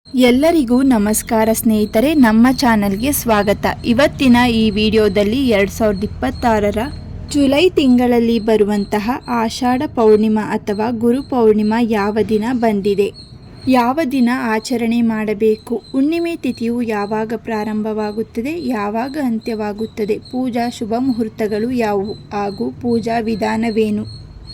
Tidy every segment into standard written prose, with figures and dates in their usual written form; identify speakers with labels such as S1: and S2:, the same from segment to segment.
S1: ಎಲ್ಲರಿಗೂ ನಮಸ್ಕಾರ ಸ್ನೇಹಿತರೆ, ನಮ್ಮ ಚಾನಲ್ಗೆ ಸ್ವಾಗತ. ಇವತ್ತಿನ ಈ ವಿಡಿಯೋದಲ್ಲಿ 2026ರ ಜುಲೈ ತಿಂಗಳಲ್ಲಿ ಬರುವಂತಹ ಆಷಾಢ ಪೌರ್ಣಿಮಾ ಅಥವಾ ಗುರು ಪೌರ್ಣಿಮಾ ಯಾವ ದಿನ ಬಂದಿದೆ, ಯಾವ ದಿನ ಆಚರಣೆ ಮಾಡಬೇಕು, ಹುಣ್ಣಿಮೆ ತಿಥಿಯು ಯಾವಾಗ ಪ್ರಾರಂಭವಾಗುತ್ತದೆ, ಯಾವಾಗ ಅಂತ್ಯವಾಗುತ್ತದೆ, ಪೂಜಾ ಶುಭ ಮುಹೂರ್ತಗಳು ಯಾವುವು ಹಾಗೂ ಪೂಜಾ ವಿಧಾನವೇನು,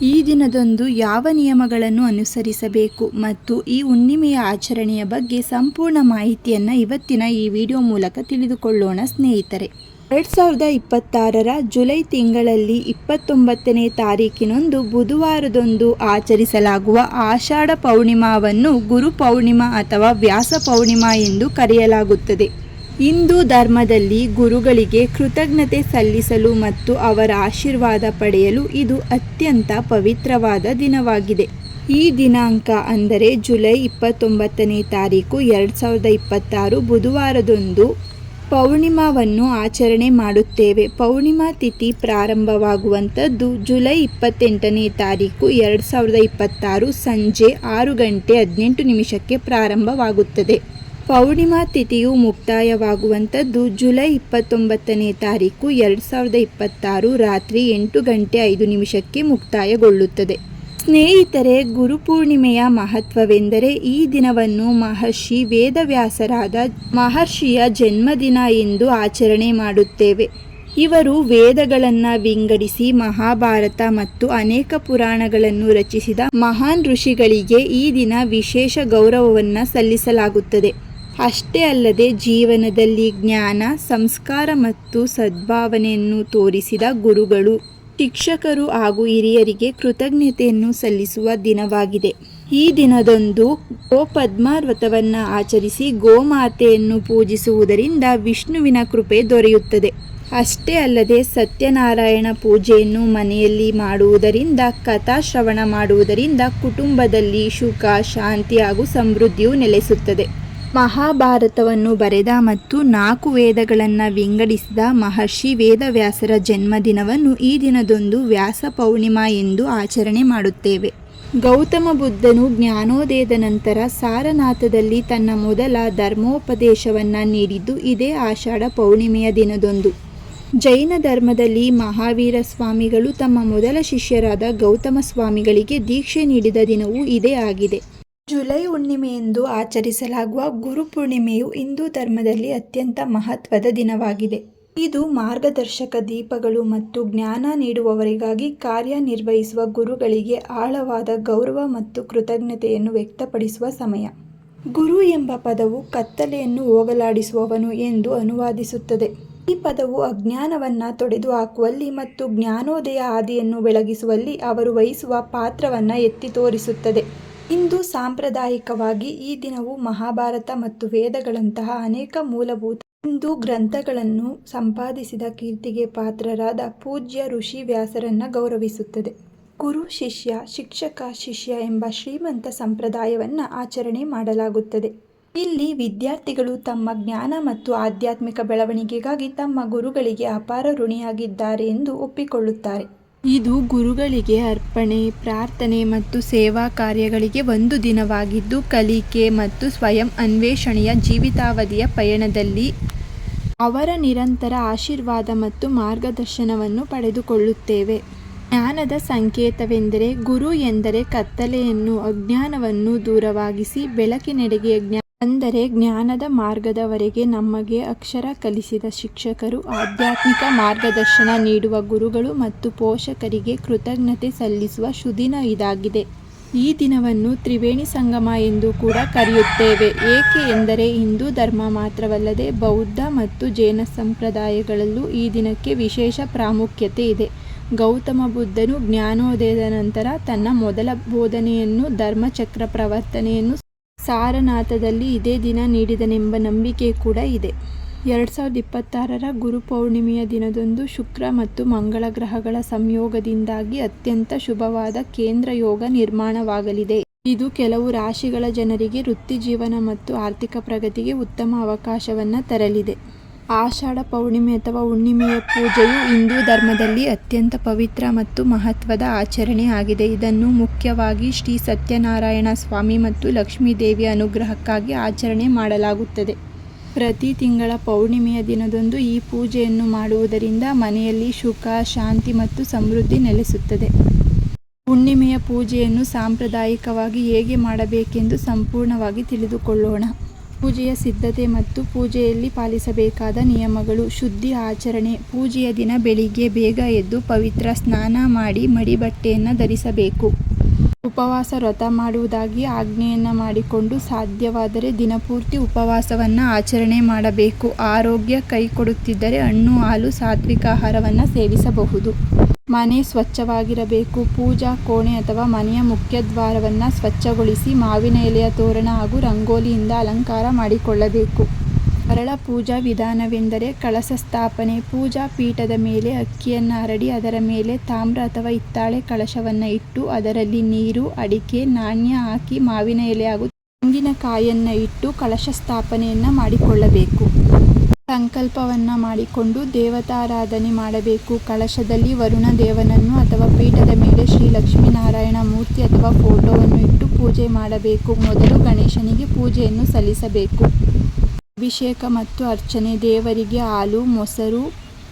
S1: ಈ ದಿನದಂದು ಯಾವ ನಿಯಮಗಳನ್ನು ಅನುಸರಿಸಬೇಕು ಮತ್ತು ಈ ಹುಣ್ಣಿಮೆಯ ಆಚರಣೆಯ ಬಗ್ಗೆ ಸಂಪೂರ್ಣ ಮಾಹಿತಿಯನ್ನು ಇವತ್ತಿನ ಈ ವಿಡಿಯೋ ಮೂಲಕ ತಿಳಿದುಕೊಳ್ಳೋಣ ಸ್ನೇಹಿತರೆ. 2026ರ ಜುಲೈ ತಿಂಗಳಲ್ಲಿ 29ನೇ ತಾರೀಕಿನಂದು ಬುಧವಾರದಂದು ಆಚರಿಸಲಾಗುವ ಆಷಾಢ ಪೌರ್ಣಿಮಾವನ್ನು ಗುರು ಪೌರ್ಣಿಮಾ ಅಥವಾ ವ್ಯಾಸ ಪೌರ್ಣಿಮಾ ಎಂದು ಕರೆಯಲಾಗುತ್ತದೆ. ಹಿಂದೂ ಧರ್ಮದಲ್ಲಿ ಗುರುಗಳಿಗೆ ಕೃತಜ್ಞತೆ ಸಲ್ಲಿಸಲು ಮತ್ತು ಅವರ ಆಶೀರ್ವಾದ ಪಡೆಯಲು ಇದು ಅತ್ಯಂತ ಪವಿತ್ರವಾದ ದಿನವಾಗಿದೆ. ಈ ದಿನಾಂಕ ಅಂದರೆ ಜುಲೈ 29ನೇ ತಾರೀಕು 2026 ಬುಧವಾರದಂದು ಪೌರ್ಣಿಮಾವನ್ನು ಆಚರಣೆ ಮಾಡುತ್ತೇವೆ. ಪೌರ್ಣಿಮಾ ತಿಥಿ ಪ್ರಾರಂಭವಾಗುವಂಥದ್ದು ಜುಲೈ 28ನೇ ತಾರೀಕು 2026 ಸಂಜೆ 6:18 ಪ್ರಾರಂಭವಾಗುತ್ತದೆ. ಪೌರ್ಣಿಮಾ ತಿಥಿಯು ಮುಕ್ತಾಯವಾಗುವಂಥದ್ದು ಜುಲೈ 29ನೇ ತಾರೀಕು 2026 ರಾತ್ರಿ 8:05 ಮುಕ್ತಾಯಗೊಳ್ಳುತ್ತದೆ. ಸ್ನೇಹಿತರೆ, ಗುರುಪೂರ್ಣಿಮೆಯ ಮಹತ್ವವೆಂದರೆ ಈ ದಿನವನ್ನು ಮಹರ್ಷಿ ವೇದವ್ಯಾಸರಾದ ಮಹರ್ಷಿಯ ಜನ್ಮದಿನ ಎಂದು ಆಚರಣೆ ಮಾಡುತ್ತೇವೆ. ಇವರು ವೇದಗಳನ್ನು ವಿಂಗಡಿಸಿ ಮಹಾಭಾರತ ಮತ್ತು ಅನೇಕ ಪುರಾಣಗಳನ್ನು ರಚಿಸಿದ ಮಹಾನ್ ಋಷಿಗಳಿಗೆ ಈ ದಿನ ವಿಶೇಷ ಗೌರವವನ್ನು ಸಲ್ಲಿಸಲಾಗುತ್ತದೆ. ಅಷ್ಟೇ ಅಲ್ಲದೆ ಜೀವನದಲ್ಲಿ ಜ್ಞಾನ, ಸಂಸ್ಕಾರ ಮತ್ತು ಸದ್ಭಾವನೆಯನ್ನು ತೋರಿಸಿದ ಗುರುಗಳು, ಶಿಕ್ಷಕರು ಹಾಗೂ ಹಿರಿಯರಿಗೆ ಕೃತಜ್ಞತೆಯನ್ನು ಸಲ್ಲಿಸುವ ದಿನವಾಗಿದೆ. ಈ ದಿನದಂದು ಗೋಪದ್ಮ ವ್ರತವನ್ನು ಆಚರಿಸಿ ಗೋಮಾತೆಯನ್ನು ಪೂಜಿಸುವುದರಿಂದ ವಿಷ್ಣುವಿನ ಕೃಪೆ ದೊರೆಯುತ್ತದೆ. ಅಷ್ಟೇ ಅಲ್ಲದೆ ಸತ್ಯನಾರಾಯಣ ಪೂಜೆಯನ್ನು ಮನೆಯಲ್ಲಿ ಮಾಡುವುದರಿಂದ, ಕಥಾಶ್ರವಣ ಮಾಡುವುದರಿಂದ ಕುಟುಂಬದಲ್ಲಿ ಸುಖ, ಶಾಂತಿ ಹಾಗೂ ಸಮೃದ್ಧಿಯು ನೆಲೆಸುತ್ತದೆ. ಮಹಾಭಾರತವನ್ನು ಬರೆದ ಮತ್ತು 4 ವೇದಗಳನ್ನು ವಿಂಗಡಿಸಿದ ಮಹರ್ಷಿ ವೇದವ್ಯಾಸರ ಜನ್ಮದಿನವನ್ನು ಈ ದಿನದಂದು ವ್ಯಾಸ ಪೌರ್ಣಿಮಾ ಎಂದು ಆಚರಣೆ ಮಾಡುತ್ತೇವೆ. ಗೌತಮ ಬುದ್ಧನು ಜ್ಞಾನೋದಯದ ನಂತರ ಸಾರನಾಥದಲ್ಲಿ ತನ್ನ ಮೊದಲ ಧರ್ಮೋಪದೇಶವನ್ನು ನೀಡಿದ್ದು ಇದೇ ಆಷಾಢ ಪೌರ್ಣಿಮೆಯ ದಿನದಂದು. ಜೈನ ಧರ್ಮದಲ್ಲಿ ಮಹಾವೀರ ಸ್ವಾಮಿಗಳು ತಮ್ಮ ಮೊದಲ ಶಿಷ್ಯರಾದ ಗೌತಮ ಸ್ವಾಮಿಗಳಿಗೆ ದೀಕ್ಷೆ ನೀಡಿದ ದಿನವೂ ಇದೇ ಆಗಿದೆ. ಜುಲೈ ಹುಣ್ಣಿಮೆಯಂದು ಆಚರಿಸಲಾಗುವ ಗುರುಪೂರ್ಣಿಮೆಯು ಹಿಂದೂ ಧರ್ಮದಲ್ಲಿ ಅತ್ಯಂತ ಮಹತ್ವದ ದಿನವಾಗಿದೆ. ಇದು ಮಾರ್ಗದರ್ಶಕ ದೀಪಗಳು ಮತ್ತು ಜ್ಞಾನ ನೀಡುವವರಿಗಾಗಿ ಕಾರ್ಯನಿರ್ವಹಿಸುವ ಗುರುಗಳಿಗೆ ಆಳವಾದ ಗೌರವ ಮತ್ತು ಕೃತಜ್ಞತೆಯನ್ನು ವ್ಯಕ್ತಪಡಿಸುವ ಸಮಯ. ಗುರು ಎಂಬ ಪದವು ಕತ್ತಲೆಯನ್ನು ಹೋಗಲಾಡಿಸುವವನು ಎಂದು ಅನುವಾದಿಸುತ್ತದೆ. ಈ ಪದವು ಅಜ್ಞಾನವನ್ನು ತೊಡೆದುಹಾಕುವಲ್ಲಿ ಮತ್ತು ಜ್ಞಾನೋದಯ ಹಾದಿಯನ್ನು ಬೆಳಗಿಸುವಲ್ಲಿ ಅವರು ವಹಿಸುವ ಪಾತ್ರವನ್ನು ಎತ್ತಿ ತೋರಿಸುತ್ತದೆ. ಹಿಂದೂ ಸಾಂಪ್ರದಾಯಿಕವಾಗಿ ಈ ದಿನವು ಮಹಾಭಾರತ ಮತ್ತು ವೇದಗಳಂತಹ ಅನೇಕ ಮೂಲಭೂತ ಹಿಂದೂ ಗ್ರಂಥಗಳನ್ನು ಸಂಪಾದಿಸಿದ ಕೀರ್ತಿಗೆ ಪಾತ್ರರಾದ ಪೂಜ್ಯ ಋಷಿ ವ್ಯಾಸರನ್ನು ಗೌರವಿಸುತ್ತದೆ. ಗುರು ಶಿಷ್ಯ, ಶಿಕ್ಷಕ ಶಿಷ್ಯ ಎಂಬ ಶ್ರೀಮಂತ ಸಂಪ್ರದಾಯವನ್ನು ಆಚರಣೆ ಮಾಡಲಾಗುತ್ತದೆ. ಇಲ್ಲಿ ವಿದ್ಯಾರ್ಥಿಗಳು ತಮ್ಮ ಜ್ಞಾನ ಮತ್ತು ಆಧ್ಯಾತ್ಮಿಕ ಬೆಳವಣಿಗೆಗಾಗಿ ತಮ್ಮ ಗುರುಗಳಿಗೆ ಅಪಾರ ಋಣಿಯಾಗಿದ್ದಾರೆ ಎಂದು ಒಪ್ಪಿಕೊಳ್ಳುತ್ತಾರೆ. ಇದು ಗುರುಗಳಿಗೆ ಅರ್ಪಣೆ, ಪ್ರಾರ್ಥನೆ ಮತ್ತು ಸೇವಾ ಕಾರ್ಯಗಳಿಗೆ ಒಂದು ದಿನವಾಗಿದ್ದು, ಕಲಿಕೆ ಮತ್ತು ಸ್ವಯಂ ಅನ್ವೇಷಣೆಯ ಜೀವಿತಾವಧಿಯ ಪಯಣದಲ್ಲಿ ಅವರ ನಿರಂತರ ಆಶೀರ್ವಾದ ಮತ್ತು ಮಾರ್ಗದರ್ಶನವನ್ನು ಪಡೆದುಕೊಳ್ಳುತ್ತೇವೆ. ಜ್ಞಾನದ ಸಂಕೇತವೆಂದರೆ ಗುರು ಎಂದರೆ ಕತ್ತಲೆಯನ್ನು, ಅಜ್ಞಾನವನ್ನು ದೂರವಾಗಿಸಿ ಬೆಳಕಿನೆಡೆಗೆ ಅಂದರೆ ಜ್ಞಾನದ ಮಾರ್ಗದವರೆಗೆ ನಮಗೆ ಅಕ್ಷರ ಕಲಿಸಿದ ಶಿಕ್ಷಕರು, ಆಧ್ಯಾತ್ಮಿಕ ಮಾರ್ಗದರ್ಶನ ನೀಡುವ ಗುರುಗಳು ಮತ್ತು ಪೋಷಕರಿಗೆ ಕೃತಜ್ಞತೆ ಸಲ್ಲಿಸುವ ಶುದಿನ ಇದಾಗಿದೆ. ಈ ದಿನವನ್ನು ತ್ರಿವೇಣಿ ಸಂಗಮ ಎಂದು ಕೂಡ ಕರೆಯುತ್ತೇವೆ. ಏಕೆ ಎಂದರೆ ಹಿಂದೂ ಧರ್ಮ ಮಾತ್ರವಲ್ಲದೆ ಬೌದ್ಧ ಮತ್ತು ಜೈನ ಸಂಪ್ರದಾಯಗಳಲ್ಲೂ ಈ ದಿನಕ್ಕೆ ವಿಶೇಷ ಪ್ರಾಮುಖ್ಯತೆ ಇದೆ. ಗೌತಮ ಬುದ್ಧನು ಜ್ಞಾನೋದಯದ ನಂತರ ತನ್ನ ಮೊದಲ ಬೋಧನೆಯನ್ನು, ಧರ್ಮಚಕ್ರ ಪ್ರವರ್ತನೆಯನ್ನು ಸಾರನಾಥದಲ್ಲಿ ಇದೇ ದಿನ ನೀಡಿದನೆಂಬ ನಂಬಿಕೆ ಕೂಡ ಇದೆ. 2026ರ ಗುರು ಪೌರ್ಣಿಮೆಯ ದಿನದಂದು ಶುಕ್ರ ಮತ್ತು ಮಂಗಳ ಗ್ರಹಗಳ ಸಂಯೋಗದಿಂದಾಗಿ ಅತ್ಯಂತ ಶುಭವಾದ ಕೇಂದ್ರ ಯೋಗ ನಿರ್ಮಾಣವಾಗಲಿದೆ. ಇದು ಕೆಲವು ರಾಶಿಗಳ ಜನರಿಗೆ ವೃತ್ತಿ ಜೀವನ ಮತ್ತು ಆರ್ಥಿಕ ಪ್ರಗತಿಗೆ ಉತ್ತಮ ಅವಕಾಶವನ್ನು ತರಲಿದೆ. ಆಷಾಢ ಪೌರ್ಣಿಮೆ ಅಥವಾ ಹುಣ್ಣಿಮೆಯ ಪೂಜೆಯು ಹಿಂದೂ ಧರ್ಮದಲ್ಲಿ ಅತ್ಯಂತ ಪವಿತ್ರ ಮತ್ತು ಮಹತ್ವದ ಆಚರಣೆ ಆಗಿದೆ. ಇದನ್ನು ಮುಖ್ಯವಾಗಿ ಶ್ರೀ ಸತ್ಯನಾರಾಯಣ ಸ್ವಾಮಿ ಮತ್ತು ಲಕ್ಷ್ಮೀ ದೇವಿಯ ಅನುಗ್ರಹಕ್ಕಾಗಿ ಆಚರಣೆ ಮಾಡಲಾಗುತ್ತದೆ. ಪ್ರತಿ ತಿಂಗಳ ಪೌರ್ಣಿಮೆಯ ದಿನದಂದು ಈ ಪೂಜೆಯನ್ನು ಮಾಡುವುದರಿಂದ ಮನೆಯಲ್ಲಿ ಸುಖ, ಶಾಂತಿ ಮತ್ತು ಸಮೃದ್ಧಿ ನೆಲೆಸುತ್ತದೆ. ಹುಣ್ಣಿಮೆಯ ಪೂಜೆಯನ್ನು ಸಾಂಪ್ರದಾಯಿಕವಾಗಿ ಹೇಗೆ ಮಾಡಬೇಕೆಂದು ಸಂಪೂರ್ಣವಾಗಿ ತಿಳಿದುಕೊಳ್ಳೋಣ. ಪೂಜೆಯ ಸಿದ್ಧತೆ ಮತ್ತು ಪೂಜೆಯಲ್ಲಿ ಪಾಲಿಸಬೇಕಾದ ನಿಯಮಗಳು. ಶುದ್ಧಿ ಆಚರಣೆ. ಪೂಜೆಯ ದಿನ ಬೆಳಿಗ್ಗೆ ಬೇಗ ಎದ್ದು ಪವಿತ್ರ ಸ್ನಾನ ಮಾಡಿ ಮಡಿ ಬಟ್ಟೆಯನ್ನು ಧರಿಸಬೇಕು. ಉಪವಾಸ ವ್ರತ ಮಾಡುವುದಾಗಿ ಆಜ್ಞೆಯನ್ನು ಮಾಡಿಕೊಂಡು ಸಾಧ್ಯವಾದರೆ ದಿನಪೂರ್ತಿ ಉಪವಾಸವನ್ನು ಆಚರಣೆ ಮಾಡಬೇಕು. ಆರೋಗ್ಯ ಕೈಕೊಡುತ್ತಿದ್ದರೆ ಹಣ್ಣು, ಹಾಲು, ಸಾತ್ವಿಕ ಆಹಾರವನ್ನು ಸೇವಿಸಬಹುದು. ಮನೆ ಸ್ವಚ್ಛವಾಗಿರಬೇಕು. ಪೂಜಾ ಕೋಣೆ ಅಥವಾ ಮನೆಯ ಮುಖ್ಯ ದ್ವಾರವನ್ನು ಸ್ವಚ್ಛಗೊಳಿಸಿ ಮಾವಿನ ಎಲೆಯ ತೋರಣ ಹಾಗೂ ರಂಗೋಲಿಯಿಂದ ಅಲಂಕಾರ ಮಾಡಿಕೊಳ್ಳಬೇಕು. ಸರಳ ಪೂಜಾ ವಿಧಾನವೆಂದರೆ ಕಳಶ ಸ್ಥಾಪನೆ. ಪೂಜಾ ಪೀಠದ ಮೇಲೆ ಅಕ್ಕಿಯನ್ನು ಹರಡಿ ಅದರ ಮೇಲೆ ತಾಮ್ರ ಅಥವಾ ಹಿತ್ತಾಳೆ ಕಳಶವನ್ನು ಇಟ್ಟು ಅದರಲ್ಲಿ ನೀರು, ಅಡಿಕೆ, ನಾಣ್ಯ ಹಾಕಿ ಮಾವಿನ ಎಲೆ ಹಾಗೂ ತೆಂಗಿನಕಾಯಿಯನ್ನು ಇಟ್ಟು ಕಳಶ ಸ್ಥಾಪನೆಯನ್ನು ಮಾಡಿಕೊಳ್ಳಬೇಕು. ಸಂಕಲ್ಪವನ್ನು ಮಾಡಿಕೊಂಡು ದೇವತಾರಾಧನೆ ಮಾಡಬೇಕು. ಕಳಶದಲ್ಲಿ ವರುಣ ದೇವನನ್ನು ಅಥವಾ ಪೀಠದ ಮೇಲೆ ಶ್ರೀ ಲಕ್ಷ್ಮೀನಾರಾಯಣ ಮೂರ್ತಿ ಅಥವಾ ಫೋಟೋವನ್ನು ಇಟ್ಟು ಪೂಜೆ ಮಾಡಬೇಕು. ಮೊದಲು ಗಣೇಶನಿಗೆ ಪೂಜೆಯನ್ನು ಸಲ್ಲಿಸಬೇಕು. ಅಭಿಷೇಕ ಮತ್ತು ಅರ್ಚನೆ. ದೇವರಿಗೆ ಹಾಲು, ಮೊಸರು,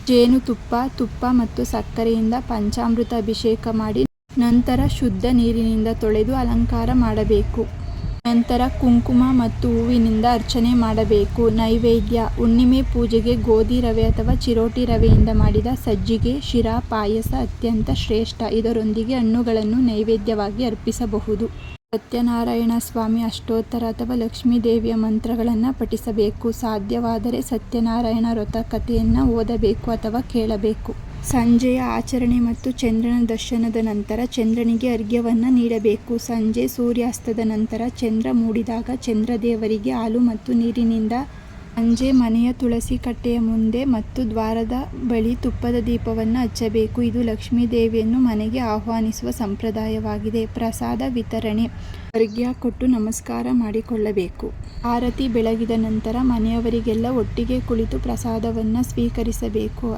S1: ಜೇನುತುಪ್ಪ, ತುಪ್ಪ ಮತ್ತು ಸಕ್ಕರೆಯಿಂದ ಪಂಚಾಮೃತ ಅಭಿಷೇಕ ಮಾಡಿ ನಂತರ ಶುದ್ಧ ನೀರಿನಿಂದ ತೊಳೆದು ಅಲಂಕಾರ ಮಾಡಬೇಕು. ನಂತರ ಕುಂಕುಮ ಮತ್ತು ಹೂವಿನಿಂದ ಅರ್ಚನೆ ಮಾಡಬೇಕು. ನೈವೇದ್ಯ. ಹುಣ್ಣಿಮೆ ಪೂಜೆಗೆ ಗೋಧಿ ರವೆ ಅಥವಾ ಚಿರೋಟಿ ರವೆಯಿಂದ ಮಾಡಿದ ಸಜ್ಜಿಗೆ, ಶಿರಾ, ಪಾಯಸ ಅತ್ಯಂತ ಶ್ರೇಷ್ಠ. ಇದರೊಂದಿಗೆ ಹಣ್ಣುಗಳನ್ನು ನೈವೇದ್ಯವಾಗಿ ಅರ್ಪಿಸಬಹುದು. ಸತ್ಯನಾರಾಯಣ ಸ್ವಾಮಿ ಅಷ್ಟೋತ್ತರ ಅಥವಾ ಲಕ್ಷ್ಮೀ ದೇವಿಯ ಮಂತ್ರಗಳನ್ನು ಪಠಿಸಬೇಕು. ಸಾಧ್ಯವಾದರೆ ಸತ್ಯನಾರಾಯಣ ವ್ರತ ಕಥೆಯನ್ನು ಓದಬೇಕು ಅಥವಾ ಕೇಳಬೇಕು. ಸಂಜೆಯ ಆಚರಣೆ ಮತ್ತು ಚಂದ್ರನ ದರ್ಶನದ ನಂತರ ಚಂದ್ರನಿಗೆ ಅರ್ಘ್ಯವನ್ನು ನೀಡಬೇಕು. ಸಂಜೆ ಸೂರ್ಯಾಸ್ತದ ನಂತರ ಚಂದ್ರ ಮೂಡಿದಾಗ ಚಂದ್ರದೇವರಿಗೆ ಹಾಲು ಮತ್ತು ನೀರಿನಿಂದ ಸಂಜೆ ಮನೆಯ ತುಳಸಿ ಕಟ್ಟೆಯ ಮುಂದೆ ಮತ್ತು ದ್ವಾರದ ಬಳಿ ತುಪ್ಪದ ದೀಪವನ್ನು ಹಚ್ಚಬೇಕು. ಇದು ಲಕ್ಷ್ಮೀ ದೇವಿಯನ್ನು ಮನೆಗೆ ಆಹ್ವಾನಿಸುವ ಸಂಪ್ರದಾಯವಾಗಿದೆ. ಪ್ರಸಾದ ವಿತರಣೆ. ಅರ್ಘ್ಯ ಕೊಟ್ಟು ನಮಸ್ಕಾರ ಮಾಡಿಕೊಳ್ಳಬೇಕು. ಆರತಿ ಬೆಳಗಿದ ನಂತರ ಮನೆಯವರಿಗೆಲ್ಲ ಒಟ್ಟಿಗೆ ಕುಳಿತು ಪ್ರಸಾದವನ್ನು ಸ್ವೀಕರಿಸಬೇಕು.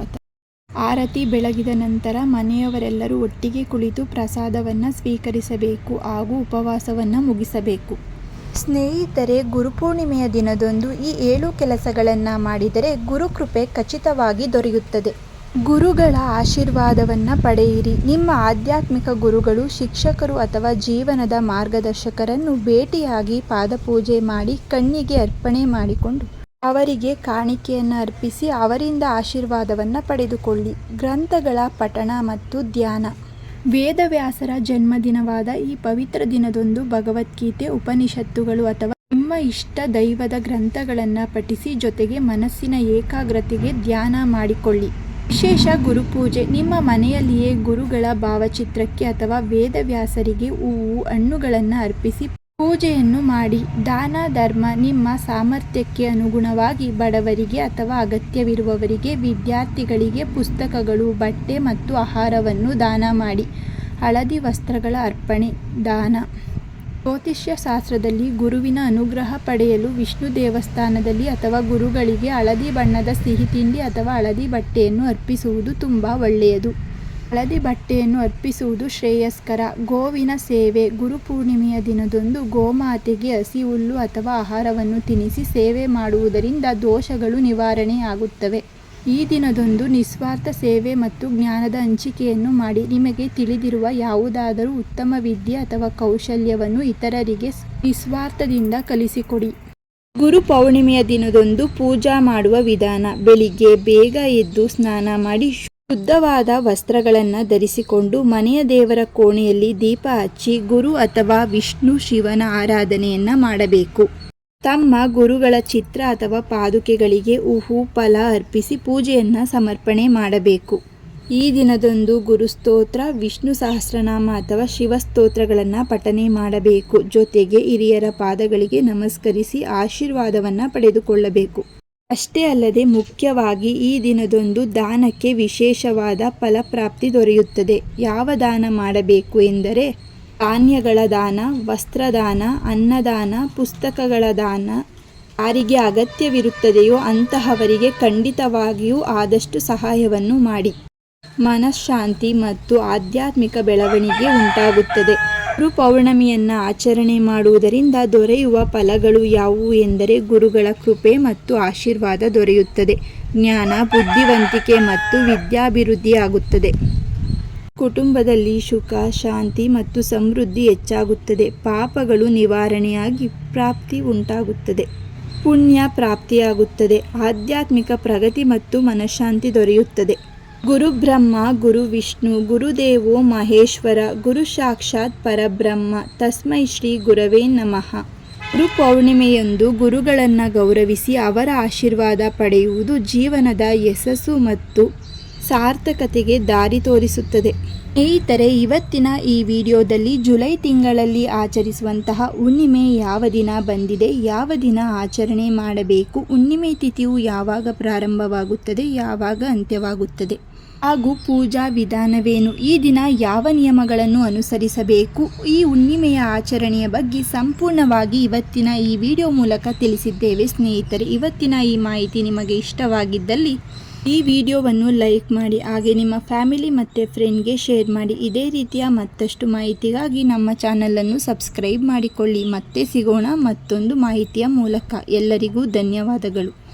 S1: ಆರತಿ ಬೆಳಗಿದ ನಂತರ ಮನೆಯವರೆಲ್ಲರೂ ಒಟ್ಟಿಗೆ ಕುಳಿತು ಪ್ರಸಾದವನ್ನು ಸ್ವೀಕರಿಸಬೇಕು ಹಾಗೂ ಉಪವಾಸವನ್ನು ಮುಗಿಸಬೇಕು. ಸ್ನೇಹಿತರೆ, ಗುರುಪೂರ್ಣಿಮೆಯ ದಿನದಂದು ಈ 7 ಕೆಲಸಗಳನ್ನು ಮಾಡಿದರೆ ಗುರುಕೃಪೆ ಖಚಿತವಾಗಿ ದೊರೆಯುತ್ತದೆ. ಗುರುಗಳ ಆಶೀರ್ವಾದವನ್ನು ಪಡೆಯಿರಿ. ನಿಮ್ಮ ಆಧ್ಯಾತ್ಮಿಕ ಗುರುಗಳು, ಶಿಕ್ಷಕರು ಅಥವಾ ಜೀವನದ ಮಾರ್ಗದರ್ಶಕರನ್ನು ಭೇಟಿಯಾಗಿ ಪಾದಪೂಜೆ ಮಾಡಿ ಕಣ್ಣಿಗೆ ಅರ್ಪಣೆ ಮಾಡಿಕೊಂಡು ಅವರಿಗೆ ಕಾಣಿಕೆಯನ್ನು ಅರ್ಪಿಸಿ ಅವರಿಂದ ಆಶೀರ್ವಾದವನ್ನು ಪಡೆದುಕೊಳ್ಳಿ. ಗ್ರಂಥಗಳ ಪಠಣ ಮತ್ತು ಧ್ಯಾನ. ವೇದವ್ಯಾಸರ ಜನ್ಮದಿನವಾದ ಈ ಪವಿತ್ರ ದಿನದಂದು ಭಗವದ್ಗೀತೆ, ಉಪನಿಷತ್ತುಗಳು ಅಥವಾ ನಿಮ್ಮ ಇಷ್ಟ ದೈವದ ಗ್ರಂಥಗಳನ್ನು ಪಠಿಸಿ ಜೊತೆಗೆ ಮನಸ್ಸಿನ ಏಕಾಗ್ರತೆಗೆ ಧ್ಯಾನ ಮಾಡಿಕೊಳ್ಳಿ. ವಿಶೇಷ ಗುರುಪೂಜೆ. ನಿಮ್ಮ ಮನೆಯಲ್ಲಿಯೇ ಗುರುಗಳ ಭಾವಚಿತ್ರಕ್ಕೆ ಅಥವಾ ವೇದವ್ಯಾಸರಿಗೆ ಹೂವು, ಹಣ್ಣುಗಳನ್ನು ಅರ್ಪಿಸಿ ಪೂಜೆಯನ್ನು ಮಾಡಿ. ದಾನ ಧರ್ಮ. ನಿಮ್ಮ ಸಾಮರ್ಥ್ಯಕ್ಕೆ ಅನುಗುಣವಾಗಿ ಬಡವರಿಗೆ ಅಥವಾ ಅಗತ್ಯವಿರುವವರಿಗೆ, ವಿದ್ಯಾರ್ಥಿಗಳಿಗೆ ಪುಸ್ತಕಗಳು, ಬಟ್ಟೆ ಮತ್ತು ಆಹಾರವನ್ನು ದಾನ ಮಾಡಿ. ಹಳದಿ ವಸ್ತ್ರಗಳ ಅರ್ಪಣೆ. ದಾನ. ಜ್ಯೋತಿಷ್ಯ ಶಾಸ್ತ್ರದಲ್ಲಿ ಗುರುವಿನ ಅನುಗ್ರಹ ಪಡೆಯಲು ವಿಷ್ಣು ದೇವಸ್ಥಾನದಲ್ಲಿ ಅಥವಾ ಗುರುಗಳಿಗೆ ಹಳದಿ ಬಣ್ಣದ ಸಿಹಿ ತಿಂಡಿ ಅಥವಾ ಹಳದಿ ಬಟ್ಟೆಯನ್ನು ಅರ್ಪಿಸುವುದು ತುಂಬ ಒಳ್ಳೆಯದು. ಹಳದಿ ಬಟ್ಟೆಯನ್ನು ಅರ್ಪಿಸುವುದು ಶ್ರೇಯಸ್ಕರ. ಗೋವಿನ ಸೇವೆ. ಗುರುಪೂರ್ಣಿಮೆಯ ದಿನದಂದು ಗೋಮಾತೆಗೆ ಹಸಿ ಹುಲ್ಲು ಅಥವಾ ಆಹಾರವನ್ನು ತಿನ್ನಿಸಿ ಸೇವೆ ಮಾಡುವುದರಿಂದ ದೋಷಗಳು ನಿವಾರಣೆಯಾಗುತ್ತವೆ. ಈ ದಿನದಂದು ನಿಸ್ವಾರ್ಥ ಸೇವೆ ಮತ್ತು ಜ್ಞಾನದ ಹಂಚಿಕೆಯನ್ನು ಮಾಡಿ. ನಿಮಗೆ ತಿಳಿದಿರುವ ಯಾವುದಾದರೂ ಉತ್ತಮ ವಿದ್ಯೆ ಅಥವಾ ಕೌಶಲ್ಯವನ್ನು ಇತರರಿಗೆ ನಿಸ್ವಾರ್ಥದಿಂದ ಕಲಿಸಿಕೊಡಿ. ಗುರು ಪೌರ್ಣಿಮೆಯ ದಿನದಂದು ಪೂಜಾ ಮಾಡುವ ವಿಧಾನ. ಬೆಳಿಗ್ಗೆ ಬೇಗ ಎದ್ದು ಸ್ನಾನ ಮಾಡಿ ಶುದ್ಧವಾದ ವಸ್ತ್ರಗಳನ್ನು ಧರಿಸಿಕೊಂಡು ಮನೆಯ ದೇವರ ಕೋಣೆಯಲ್ಲಿ ದೀಪ ಹಚ್ಚಿ ಗುರು ಅಥವಾ ವಿಷ್ಣು ಶಿವನ ಆರಾಧನೆಯನ್ನು ಮಾಡಬೇಕು. ತಮ್ಮ ಗುರುಗಳ ಚಿತ್ರ ಅಥವಾ ಪಾದುಕೆಗಳಿಗೆ ಹೂವು, ಫಲ ಅರ್ಪಿಸಿ ಪೂಜೆಯನ್ನು ಸಮರ್ಪಣೆ ಮಾಡಬೇಕು. ಈ ದಿನದಂದು ಗುರುಸ್ತೋತ್ರ, ವಿಷ್ಣು ಸಹಸ್ರನಾಮ ಅಥವಾ ಶಿವಸ್ತೋತ್ರಗಳನ್ನು ಪಠನೆ ಮಾಡಬೇಕು. ಜೊತೆಗೆ ಹಿರಿಯರ ಪಾದಗಳಿಗೆ ನಮಸ್ಕರಿಸಿ ಆಶೀರ್ವಾದವನ್ನು ಪಡೆದುಕೊಳ್ಳಬೇಕು. ಅಷ್ಟೇ ಅಲ್ಲದೆ ಮುಖ್ಯವಾಗಿ ಈ ದಿನದಂದು ದಾನಕ್ಕೆ ವಿಶೇಷವಾದ ಫಲಪ್ರಾಪ್ತಿ ದೊರೆಯುತ್ತದೆ. ಯಾವ ದಾನ ಮಾಡಬೇಕು ಎಂದರೆ ಧಾನ್ಯಗಳ ದಾನ, ವಸ್ತ್ರದಾನ, ಅನ್ನದಾನ, ಪುಸ್ತಕಗಳ ದಾನ, ಯಾರಿಗೆ ಅಗತ್ಯವಿರುತ್ತದೆಯೋ ಅಂತಹವರಿಗೆ ಖಂಡಿತವಾಗಿಯೂ ಆದಷ್ಟು ಸಹಾಯವನ್ನು ಮಾಡಿ. ಮನಃಶಾಂತಿ ಮತ್ತು ಆಧ್ಯಾತ್ಮಿಕ ಬೆಳವಣಿಗೆ ಉಂಟಾಗುತ್ತದೆ. ಗುರು ಪೌರ್ಣಮಿಯನ್ನು ಆಚರಣೆ ಮಾಡುವುದರಿಂದ ದೊರೆಯುವ ಫಲಗಳು ಯಾವುವು ಎಂದರೆ ಗುರುಗಳ ಕೃಪೆ ಮತ್ತು ಆಶೀರ್ವಾದ ದೊರೆಯುತ್ತದೆ. ಜ್ಞಾನ, ಬುದ್ಧಿವಂತಿಕೆ ಮತ್ತು ವಿದ್ಯಾಭಿವೃದ್ಧಿಯಾಗುತ್ತದೆ. ಕುಟುಂಬದಲ್ಲಿ ಸುಖ, ಶಾಂತಿ ಮತ್ತು ಸಮೃದ್ಧಿ ಹೆಚ್ಚಾಗುತ್ತದೆ. ಪಾಪಗಳು ನಿವಾರಣೆಯಾಗಿ ಪ್ರಾಪ್ತಿ ಉಂಟಾಗುತ್ತದೆ. ಪುಣ್ಯ ಪ್ರಾಪ್ತಿಯಾಗುತ್ತದೆ. ಆಧ್ಯಾತ್ಮಿಕ ಪ್ರಗತಿ ಮತ್ತು ಮನಃಶಾಂತಿ ದೊರೆಯುತ್ತದೆ. ಗುರು ಬ್ರಹ್ಮ, ಗುರು ವಿಷ್ಣು, ಗುರುದೇವೋ ಮಹೇಶ್ವರ, ಗುರು ಸಾಕ್ಷಾತ್ ಪರಬ್ರಹ್ಮ, ತಸ್ಮೈ ಶ್ರೀ ಗುರವೇ ನಮಃ. ಗುರು ಪೌರ್ಣಿಮೆಯಂದು ಗುರುಗಳನ್ನು ಗೌರವಿಸಿ ಅವರ ಆಶೀರ್ವಾದ ಪಡೆಯುವುದು ಜೀವನದ ಯಶಸ್ಸು ಮತ್ತು ಸಾರ್ಥಕತೆಗೆ ದಾರಿ ತೋರಿಸುತ್ತದೆ. ಸ್ನೇಹಿತರೆ, ಇವತ್ತಿನ ಈ ವಿಡಿಯೋದಲ್ಲಿ ಜುಲೈ ತಿಂಗಳಲ್ಲಿ ಆಚರಿಸುವಂತಹ ಹುಣ್ಣಿಮೆ ಯಾವ ದಿನ ಬಂದಿದೆ, ಯಾವ ದಿನ ಆಚರಣೆ ಮಾಡಬೇಕು, ಹುಣ್ಣಿಮೆ ತಿಥಿಯು ಯಾವಾಗ ಪ್ರಾರಂಭವಾಗುತ್ತದೆ, ಯಾವಾಗ ಅಂತ್ಯವಾಗುತ್ತದೆ ಹಾಗೂ ಪೂಜಾ ವಿಧಾನವೇನು, ಈ ದಿನ ಯಾವ ನಿಯಮಗಳನ್ನು ಅನುಸರಿಸಬೇಕು, ಈ ಹುಣ್ಣಿಮೆಯ ಆಚರಣೆಯ ಬಗ್ಗೆ ಸಂಪೂರ್ಣವಾಗಿ ಇವತ್ತಿನ ಈ ವಿಡಿಯೋ ಮೂಲಕ ತಿಳಿಸಿದ್ದೇವೆ. ಸ್ನೇಹಿತರೆ, ಇವತ್ತಿನ ಈ ಮಾಹಿತಿ ನಿಮಗೆ ಇಷ್ಟವಾಗಿದ್ದಲ್ಲಿ ಈ ವಿಡಿಯೋವನ್ನು ಲೈಕ್ ಮಾಡಿ, ಹಾಗೆ ನಿಮ್ಮ ಫ್ಯಾಮಿಲಿ ಮತ್ತು ಫ್ರೆಂಡ್ಗೆ ಶೇರ್ ಮಾಡಿ. ಇದೇ ರೀತಿಯ ಮತ್ತಷ್ಟು ಮಾಹಿತಿಗಾಗಿ ನಮ್ಮ ಚಾನಲನ್ನು ಸಬ್ಸ್ಕ್ರೈಬ್ ಮಾಡಿಕೊಳ್ಳಿ. ಮತ್ತೆ ಸಿಗೋಣ ಮತ್ತೊಂದು ಮಾಹಿತಿಯ ಮೂಲಕ. ಎಲ್ಲರಿಗೂ ಧನ್ಯವಾದಗಳು.